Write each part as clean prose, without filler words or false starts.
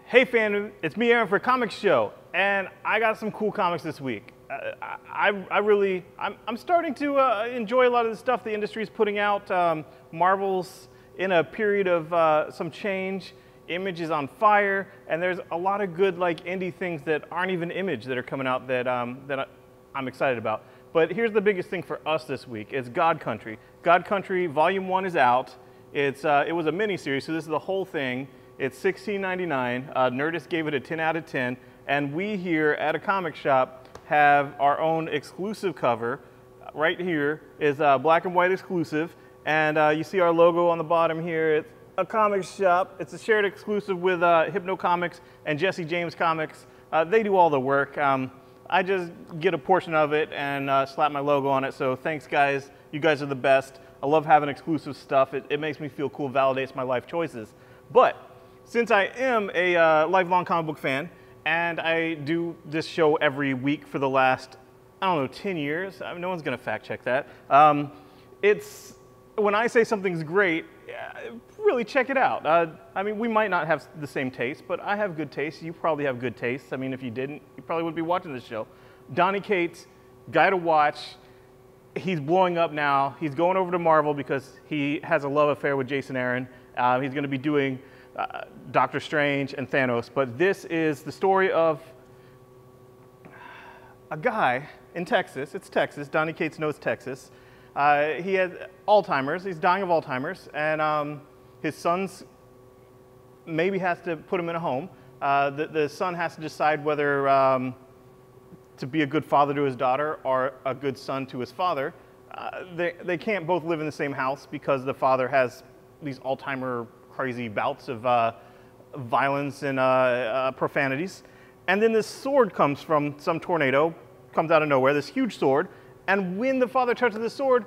Hey fandom, it's me Aaron for Comics Show, and I got some cool comics this week. I'm starting to enjoy a lot of the stuff the industry is putting out. Marvel's in a period of some change. Image is on fire, and there's a lot of good like indie things that aren't even Image that are coming out that I'm excited about. But here's the biggest thing for us this week: it's God Country. God Country Volume 1 is out. It was a mini-series, so this is the whole thing. It's $16.99. Nerdist gave it a 10 out of 10, and we here at a comic shop have our own exclusive cover. Right here is a black and white exclusive, and you see our logo on the bottom here. It's a comic shop. It's a shared exclusive with Hypno Comics and Jesse James Comics. They do all the work. I just get a portion of it and slap my logo on it, so thanks guys. You guys are the best. I love having exclusive stuff. It makes me feel cool, validates my life choices. But since I am a lifelong comic book fan, and I do this show every week for the last, I don't know, 10 years. I mean, no one's gonna fact check that. When I say something's great, really check it out. I mean, we might not have the same taste, but I have good taste. You probably have good taste. I mean, if you didn't, you probably wouldn't be watching this show. Donny Cates, guy to watch. He's blowing up now. He's going over to Marvel because he has a love affair with Jason Aaron. He's gonna be doing Doctor Strange and Thanos, but this is the story of a guy in Texas. It's Texas. Donny Cates knows Texas. He has Alzheimer's. He's dying of Alzheimer's, and his son's maybe has to put him in a home. The son has to decide whether to be a good father to his daughter or a good son to his father. They can't both live in the same house because the father has these Alzheimer crazy bouts of violence and profanities. And then this sword comes from some tornado, comes out of nowhere, this huge sword. And when the father touches the sword,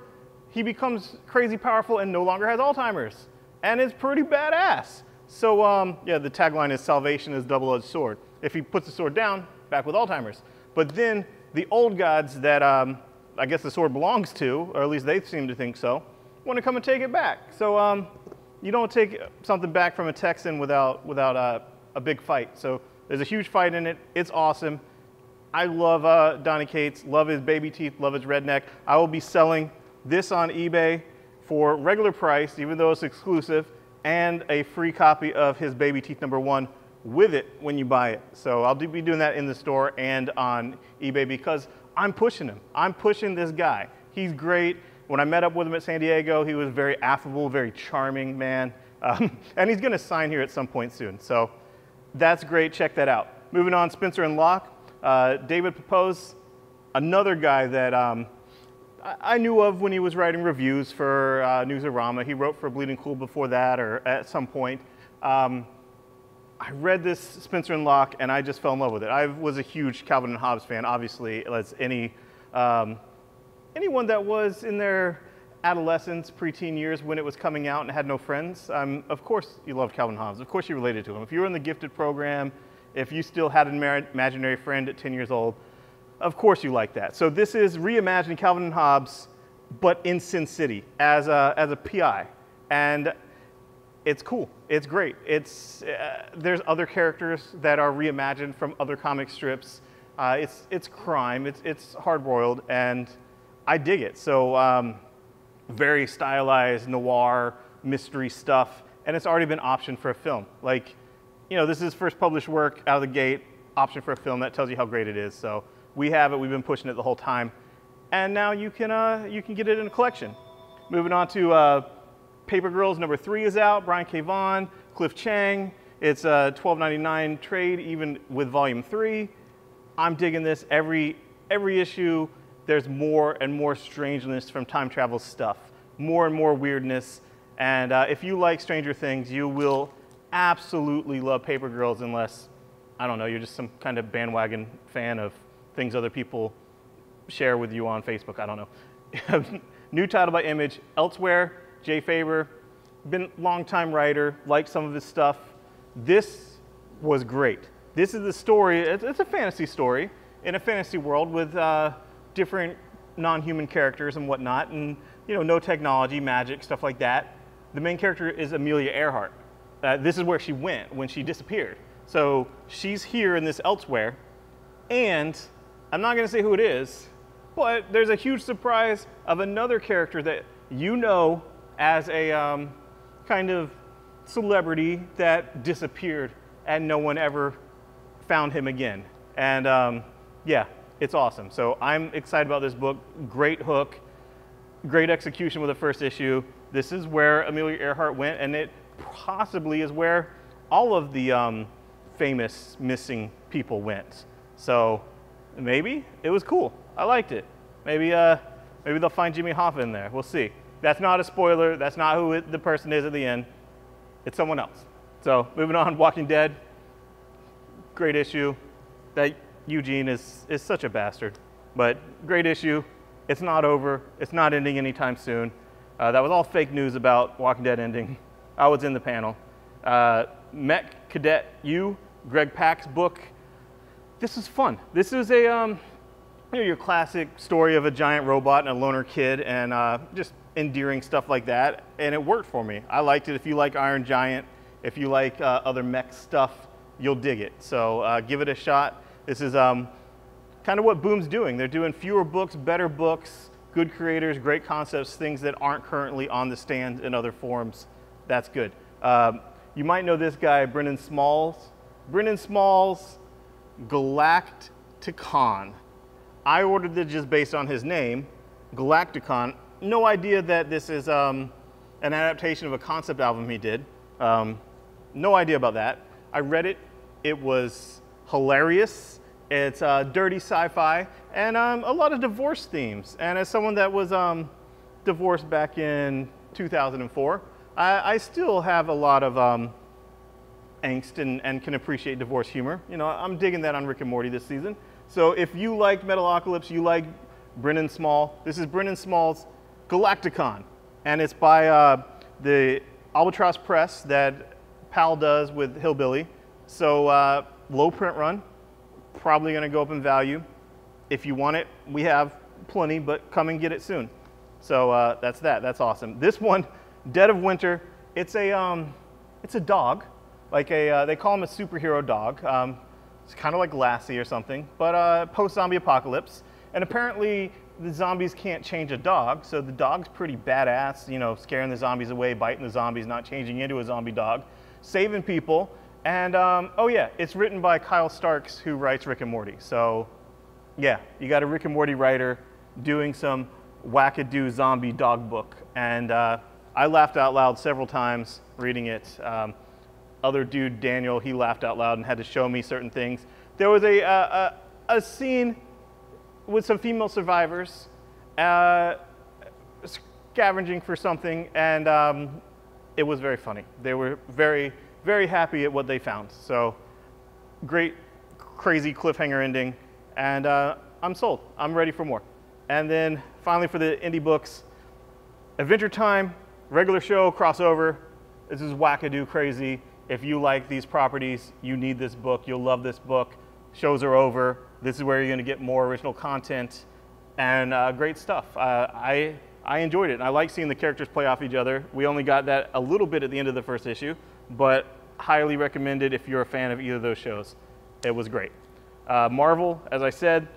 he becomes crazy powerful and no longer has Alzheimer's. And it's pretty badass. So yeah, the tagline is salvation is double-edged sword. If he puts the sword down, back with Alzheimer's. But then the old gods that I guess the sword belongs to, or at least they seem to think so, want to come and take it back. So you don't take something back from a Texan without a big fight. So there's a huge fight in it. It's awesome. I love Donny Cates, love his baby teeth, love his redneck. I will be selling this on eBay for regular price, even though it's exclusive, and a free copy of his baby teeth #1 with it when you buy it. So I'll be doing that in the store and on eBay because I'm pushing him. I'm pushing this guy. He's great. When I met up with him at San Diego, he was very affable, very charming man. And he's gonna sign here at some point soon. So that's great, check that out. Moving on, Spencer and Locke. David Pepose, another guy that I knew of when he was writing reviews for Newsarama. He wrote for Bleeding Cool before that, or at some point. I read this Spencer and Locke, and I just fell in love with it. I was a huge Calvin and Hobbes fan, obviously, as anyone that was in their adolescence, preteen years when it was coming out and had no friends. Of course you loved Calvin and Hobbes. Of course you related to him. If you were in the gifted program, if you still had an imaginary friend at 10 years old, of course you like that. So this is reimagining Calvin and Hobbes, but in Sin City as a PI. And it's cool. It's great. There's other characters that are reimagined from other comic strips. It's crime. It's hard-boiled, and I dig it. So very stylized noir mystery stuff, and it's already been optioned for a film. Like, you know, this is his first published work out of the gate, option for a film. That tells you how great it is. So we have it. We've been pushing it the whole time, and now you can get it in a collection. Moving on to Paper Girls #3 is out. Brian K. Vaughan, Cliff Chang. It's a $12.99 trade, even with Volume 3. I'm digging this. Every issue, there's more and more strangeness from time travel stuff, more and more weirdness. And if you like Stranger Things, you will absolutely love Paper Girls, unless, I don't know, you're just some kind of bandwagon fan of things other people share with you on Facebook. I don't know. New title by Image, Elsewhere, Jay Faerber, been a long-time writer, liked some of his stuff. This was great. This is the story, it's a fantasy story in a fantasy world with different non-human characters and whatnot, and you know, no technology, magic, stuff like that. The main character is Amelia Earhart. This is where she went when she disappeared. So she's here in this elsewhere, and I'm not going to say who it is, but there's a huge surprise of another character that you know as a kind of celebrity that disappeared and no one ever found him again. And yeah, it's awesome. So I'm excited about this book. Great hook, great execution with the first issue. This is where Amelia Earhart went, and it possibly is where all of the famous missing people went. So maybe it was cool. I liked it. Maybe they'll find Jimmy Hoffa in there. We'll see. That's not a spoiler. That's not who the person is at the end. It's someone else. So moving on, Walking Dead. Great issue. That Eugene is such a bastard, but great issue. It's not over. It's not ending anytime soon. That was all fake news about Walking Dead ending. I was in the panel. Mech Cadet Yu, Greg Pak's book. This is fun. This is a your classic story of a giant robot and a loner kid, and just endearing stuff like that. And it worked for me. I liked it. If you like Iron Giant, if you like other mech stuff, you'll dig it. So give it a shot. This is kind of what Boom's doing. They're doing fewer books, better books, good creators, great concepts, things that aren't currently on the stand in other forums. That's good. You might know this guy, Brendan Smalls. Brendan Smalls, Galacticon. I ordered it just based on his name, Galacticon. No idea that this is an adaptation of a concept album he did. No idea about that. I read it. It was hilarious. It's dirty sci-fi and a lot of divorce themes. And as someone that was divorced back in 2004, I still have a lot of angst and can appreciate divorce humor. You know, I'm digging that on Rick and Morty this season. So if you liked Metalocalypse, you like Brendan Small, this is Brendan Small's Galacticon. And it's by the Albatross Press that Pal does with Hillbilly. So low print run, probably gonna go up in value. If you want it, we have plenty, but come and get it soon. So that's that, that's awesome. This one, Dead of Winter, it's a dog, like they call him a superhero dog. It's kind of like Lassie or something, but post-zombie apocalypse. And apparently the zombies can't change a dog, so the dog's pretty badass, you know, scaring the zombies away, biting the zombies, not changing into a zombie dog, saving people. And oh yeah, it's written by Kyle Starks, who writes Rick and Morty. So yeah, you got a Rick and Morty writer doing some wackadoo zombie dog book. And I laughed out loud several times reading it. Other dude, Daniel, he laughed out loud and had to show me certain things. There was a scene with some female survivors scavenging for something, and it was very funny. They were very, very happy at what they found. So great, crazy cliffhanger ending, and I'm sold. I'm ready for more. And then finally for the indie books, Adventure Time, regular show, crossover. This is wackadoo crazy. If you like these properties, you need this book. You'll love this book. Shows are over. This is where you're going to get more original content and great stuff. I enjoyed it. And I like seeing the characters play off each other. We only got that a little bit at the end of the first issue, but highly recommended if you're a fan of either of those shows. It was great. Marvel, as I said,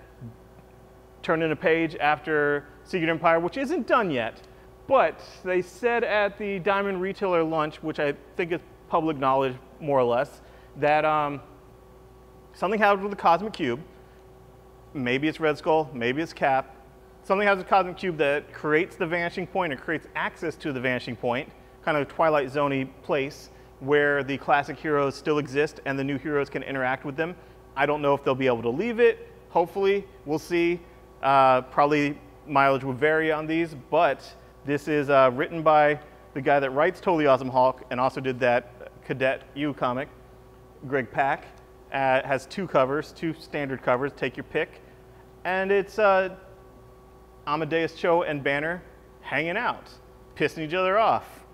turned in a page after Secret Empire, which isn't done yet, but they said at the Diamond Retailer lunch, which I think is public knowledge, more or less, that something happened with the Cosmic Cube. Maybe it's Red Skull, maybe it's Cap. Something happens with the Cosmic Cube that creates the vanishing point or creates access to the vanishing point, kind of a Twilight Zone-y place where the classic heroes still exist and the new heroes can interact with them. I don't know if they'll be able to leave it. Hopefully, we'll see. Probably mileage will vary on these, but this is written by the guy that writes Totally Awesome Hulk and also did that Cadet Yu comic, Greg Pak. Has two covers, two standard covers, take your pick. And it's Amadeus Cho and Banner hanging out, pissing each other off,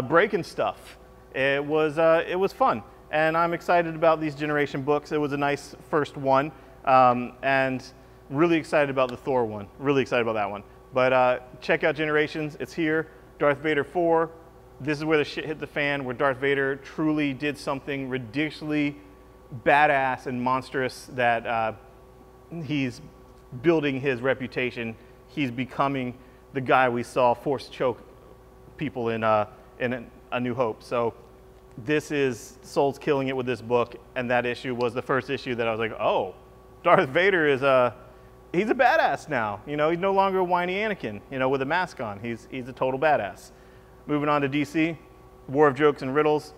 breaking stuff. It was fun. And I'm excited about these Generation books. It was a nice first one. And really excited about the Thor one. Really excited about that one. But check out Generations. It's here. Darth Vader 4. This is where the shit hit the fan, where Darth Vader truly did something ridiculously badass and monstrous that he's building his reputation. He's becoming the guy we saw force choke people in A New Hope. So this is, Soul's killing it with this book, and that issue was the first issue that I was like, oh, Darth Vader is he's a badass now. You know, he's no longer a whiny Anakin, you know, with a mask on. He's a total badass. Moving on to DC, War of Jokes and Riddles.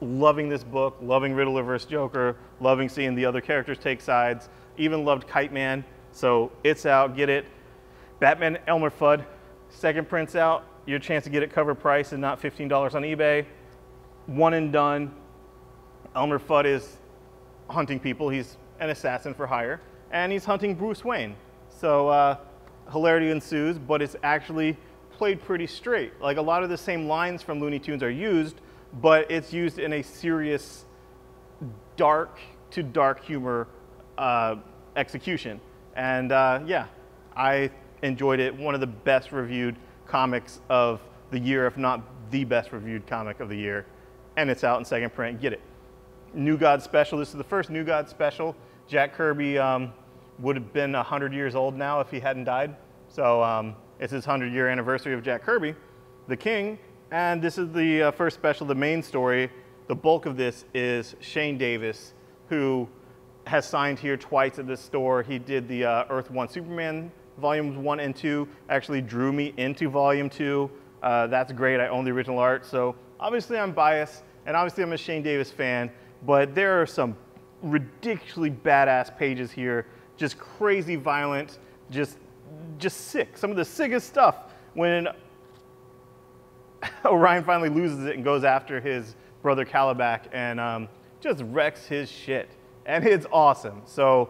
Loving this book, loving Riddler vs. Joker, loving seeing the other characters take sides. Even loved Kite Man, so it's out, get it. Batman Elmer Fudd, second print's out. Your chance to get it cover price and not $15 on eBay. One and done. Elmer Fudd is hunting people. He's an assassin for hire, and he's hunting Bruce Wayne. So hilarity ensues, but it's actually played pretty straight. Like, a lot of the same lines from Looney Tunes are used, but it's used in a serious, dark to dark humor execution. And yeah, I enjoyed it. One of the best reviewed comics of the year, if not the best reviewed comic of the year. And it's out in second print. Get it. New God Special. This is the first New God Special. Jack Kirby would have been 100 years old now if he hadn't died. So it's his 100-year anniversary of Jack Kirby, the King. And this is the first special, the main story. The bulk of this is Shane Davis, who has signed here twice at this store. He did the Earth 1 Superman volumes 1 and 2, actually drew me into volume 2. That's great. I own the original art. So obviously I'm biased, and obviously I'm a Shane Davis fan, but there are some ridiculously badass pages here, just crazy violent, just sick. Some of the sickest stuff when Orion finally loses it and goes after his brother Calabac and just wrecks his shit. And it's awesome. So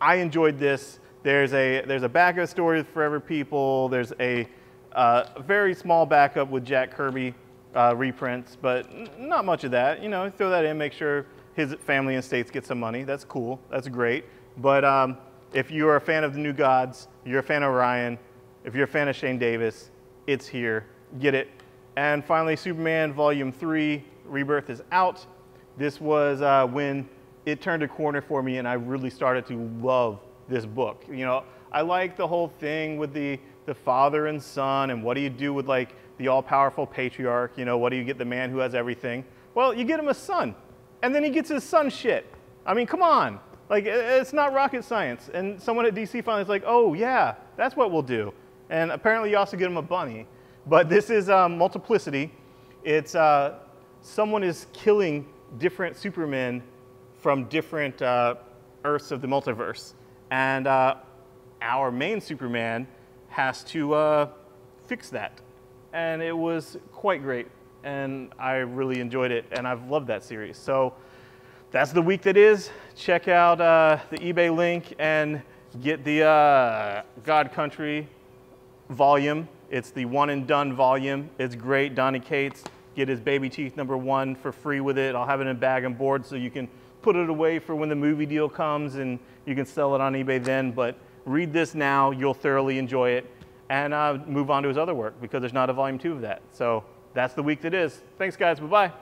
I enjoyed this. There's a backup story for Forever People. There's a very small backup with Jack Kirby reprints, but not much of that. You know, throw that in, make sure his family and states get some money. That's cool. That's great. But if you're a fan of the New Gods, you're a fan of Orion, if you're a fan of Shane Davis, it's here. Get it. And finally, Superman Volume 3, Rebirth is out. This was when it turned a corner for me and I really started to love this book. You know, I like the whole thing with the father and son, and what do you do with like the all-powerful patriarch? You know, what do you get the man who has everything? Well, you get him a son, and then he gets his son shit. I mean, come on. Like, it's not rocket science. And someone at DC finally is like, oh yeah, that's what we'll do. And apparently you also get him a bunny. But this is multiplicity. It's someone is killing different Supermen from different Earths of the multiverse. And our main Superman has to fix that. And it was quite great. And I really enjoyed it. And I've loved that series. So that's the week that is. Check out the eBay link and get the God Country volume. It's the one and done volume. It's great. Donny Cates, get his Baby Teeth #1 for free with it. I'll have it in bag and board so you can put it away for when the movie deal comes and you can sell it on eBay then. But read this now. You'll thoroughly enjoy it. And move on to his other work because there's not a volume 2 of that. So that's the week that is. Thanks, guys. Bye-bye.